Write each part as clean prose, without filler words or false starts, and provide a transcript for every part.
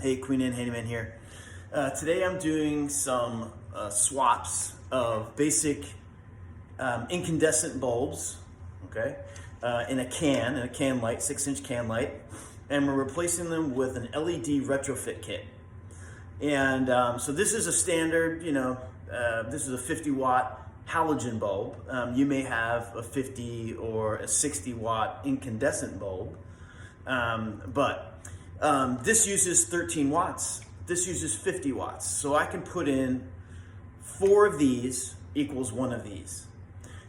Hey, Queen Anne Handyman here. Today I'm doing some swaps of basic incandescent bulbs, okay, in a can light, 6-inch can light, and we're replacing them with an LED retrofit kit. And so this is a standard, this is a 50 watt halogen bulb. You may have a 50 or a 60 watt incandescent bulb, but this uses 13 watts. This uses 50 watts. So I can put in 4 of these equals 1 of these.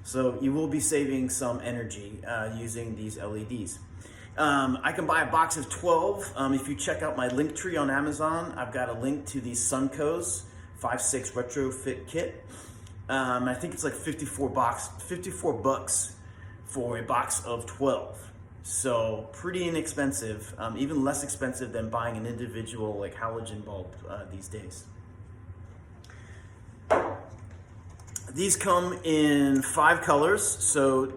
So you will be saving some energy using these LEDs. I can buy a box of 12. If you check out my link tree on Amazon, I've got a link to these Sunco's 5/6 retrofit kit. I think it's like 54 bucks for a box of 12. So pretty inexpensive, even less expensive than buying an individual like halogen bulb these days. These come in 5 colors. So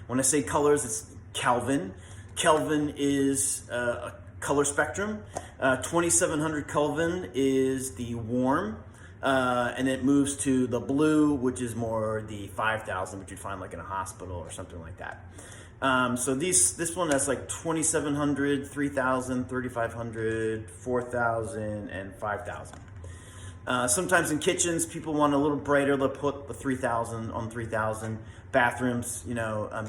when I say colors, it's Kelvin. Kelvin is a color spectrum. 2700 Kelvin is the warm, and it moves to the blue, which is more the 5000, which you'd find like in a hospital or something like that. So this one has like 2700, 3000, 3500, 4000, and 5000. Sometimes in kitchens, people want a little brighter. They'll put the 3000 on 3000. Bathrooms,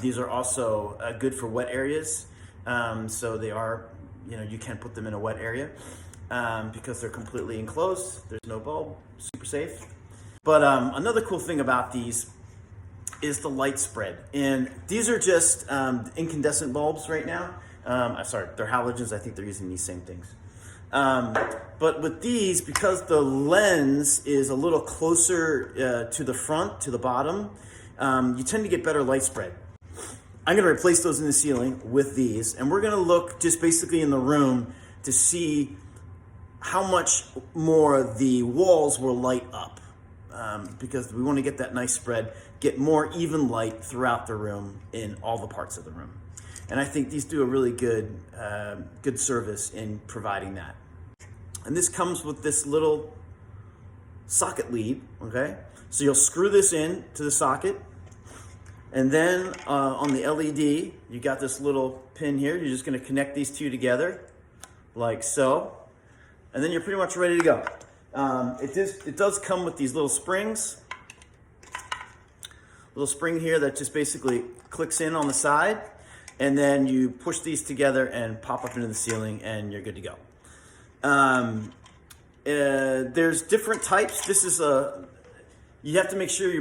these are also good for wet areas. So they are, you can put them in a wet area because they're completely enclosed. There's no bulb, super safe. But another cool thing about these is the light spread. And these are just incandescent bulbs right now. Sorry, they're halogens. I think they're using these same things. But with these, because the lens is a little closer to the front, to the bottom, you tend to get better light spread. I'm gonna replace those in the ceiling with these, and we're gonna look just basically in the room to see how much more the walls will light up. Because we want to get that nice spread, get more even light throughout the room in all the parts of the room. And I think these do a really good service in providing that. And this comes with this little socket lead, okay? So you'll screw this in to the socket, and then on the LED, you got this little pin here. You're just gonna connect these two together, like so, and then you're pretty much ready to go. It does come with these little springs. Little spring here that just basically clicks in on the side, and then you push these together and pop up into the ceiling, and you're good to go. There's different types. This is you have to make sure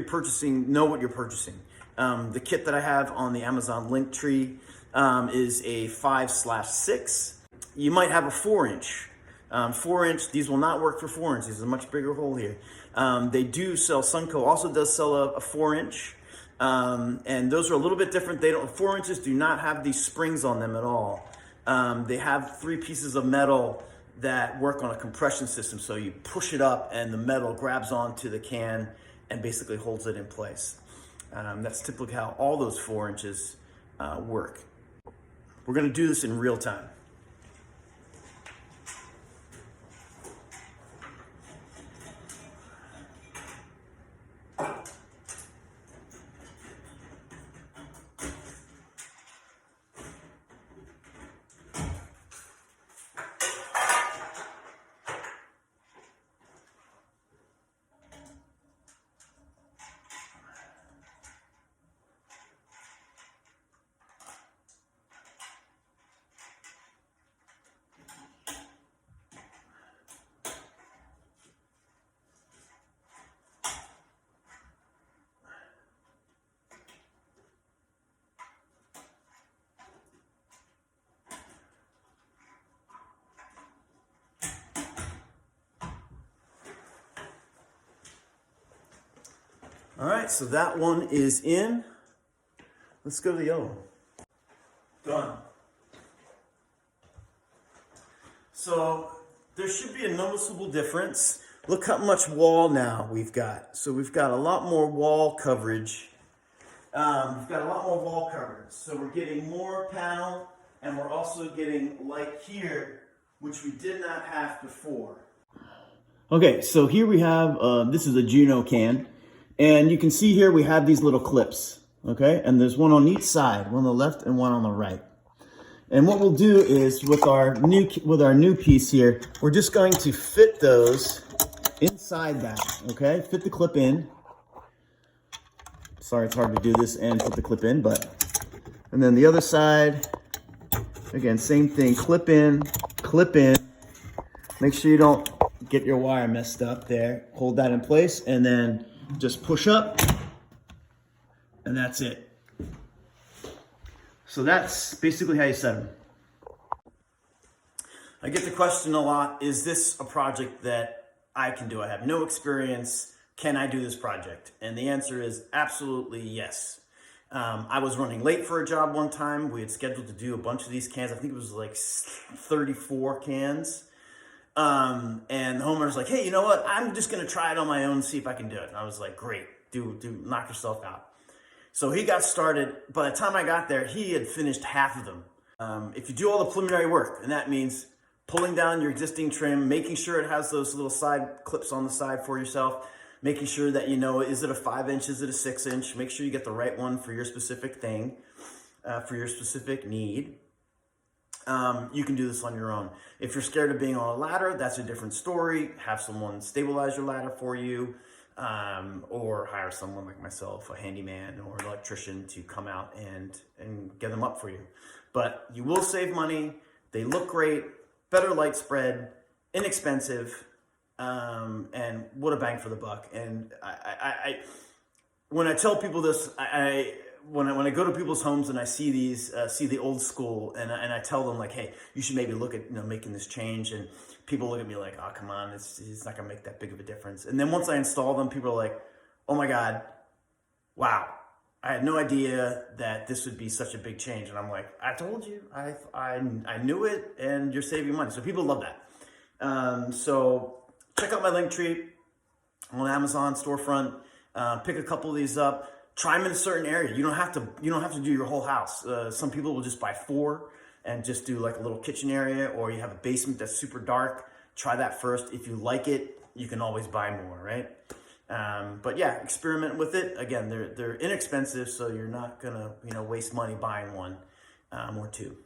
know what you're purchasing. The kit that I have on the Amazon link tree is a 5/6. You might have a 4-inch. 4-inch, these will not work for 4-inch. This is a much bigger hole here. They do sell, Sunco also does sell a 4-inch. And those are a little bit different. 4 inches do not have these springs on them at all. They have 3 pieces of metal that work on a compression system. So you push it up and the metal grabs onto the can and basically holds it in place. That's typically how all those 4 inches work. We're gonna do this in real time. All right, so that one is in. Let's go to the other one. Done. So there should be a noticeable difference. Look how much wall now we've got. So we've got a lot more wall coverage. So we're getting more panel, and we're also getting light here which we did not have before. Okay, so here we have, this is a Juno can, and you can see here we have these little clips, okay? And there's one on each side, one on the left and one on the right. And what we'll do is with our new piece here, we're just going to fit those inside that, okay? Fit the clip in. Sorry, it's hard to do this and put the clip in, and then the other side, again, same thing, clip in, make sure you don't get your wire messed up there. Hold that in place and then just push up, and that's it. So that's basically how you set them. I get the question a lot, is this a project that I can do? I have no experience. Can I do this project? And the answer is absolutely yes. I was running late for a job one time. We had scheduled to do a bunch of these cans. I think it was like 34 cans. And the homeowner's like, hey, you know what? I'm just going to try it on my own and see if I can do it. And I was like, great, do knock yourself out. So he got started. By the time I got there, he had finished half of them. If you do all the preliminary work, and that means pulling down your existing trim, making sure it has those little side clips on the side for yourself, making sure that you know, is it a 5-inch, is it a 6-inch? Make sure you get the right one for your specific thing, for your specific need. You can do this on your own. If you're scared of being on a ladder, that's a different story. Have someone stabilize your ladder for you, or hire someone like myself, a handyman or an electrician, to come out and get them up for you. But you will save money. They look great, better light spread, inexpensive. And what a bang for the buck. And I when I tell people this, when I go to people's homes and I see these, see the old school, and I tell them like, hey, you should maybe look at, making this change. And people look at me like, oh, come on, it's not gonna make that big of a difference. And then once I install them, people are like, oh my God, wow. I had no idea that this would be such a big change. And I'm like, I told you, I knew it, and you're saving money. So people love that. So check out my link tree on Amazon storefront. Pick a couple of these up. Try them in a certain area. You don't have to do your whole house. Some people will just buy 4 and just do like a little kitchen area, or you have a basement that's super dark. Try that first. If you like it, you can always buy more, right? But yeah, experiment with it. Again, they're inexpensive, so you're not gonna waste money buying one or 2.